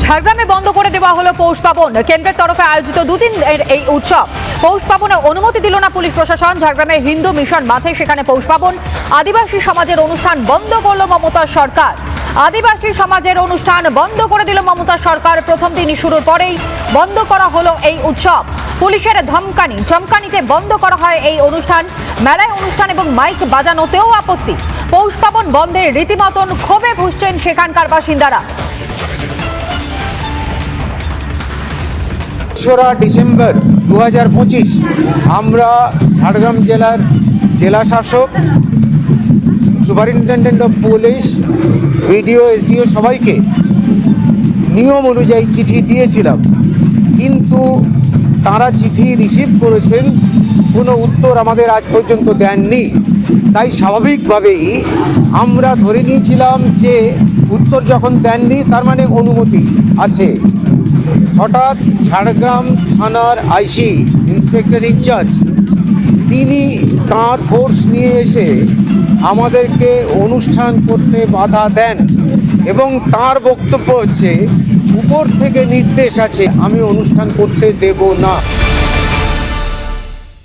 ঝাড়গ্রামে বন্ধ করে দেওয়া হলো পৌষ পাবন। কেন্দ্রের তরফে আয়োজিত দুদিনের এই উৎসব পৌষ পাবনে অনুমতি দিল না পুলিশ প্রশাসন। ঝাড়গ্রামের হিন্দু মিশন মাঠে সেখানে পৌষ পাবন। আদিবাসী সমাজের অনুষ্ঠান বন্ধ করল মমতার সরকার। আদিবাসী সমাজের অনুষ্ঠান বন্ধ করে দিল মমতার সরকার। প্রথম দিনই শুরুর পরেই বন্ধ করা হলো এই উৎসব। পুলিশের চমকানিতে বন্ধ করা হয় এই অনুষ্ঠান। মেলায় অনুষ্ঠান এবং মাইক বাজানোতেও আপত্তি। পৌষ পাবন বন্ধে রীতিমতন ক্ষোভে ফুঁসছেন সেখানকার বাসিন্দারা। ২রা ডিসেম্বর 2025 আমরা ঝাড়গ্রাম জেলার জেলা শাসক, superintendent of police, BDO, SDO সবাইকে নিয়ম অনুযায়ী চিঠি দিয়েছিলাম, কিন্তু তারা চিঠি রিসিভ করেছেন, কোনো উত্তর আমাদের আজ পর্যন্ত দেননি। তাই স্বাভাবিকভাবেই আমরা ধরে নিয়েছিলাম যে উত্তর যখন দেননি তার মানে অনুমতি আছে। হঠাৎ ঝাড়গ্রাম থানার আইসি, ইন্সপেক্টর ইনচার্জ, তিনি তাঁর ফোর্স নিয়ে এসে আমাদেরকে অনুষ্ঠান করতে বাধা দেন এবং তার বক্তব্য হচ্ছে উপর থেকে নির্দেশ আছে, আমি অনুষ্ঠান করতে দেব না।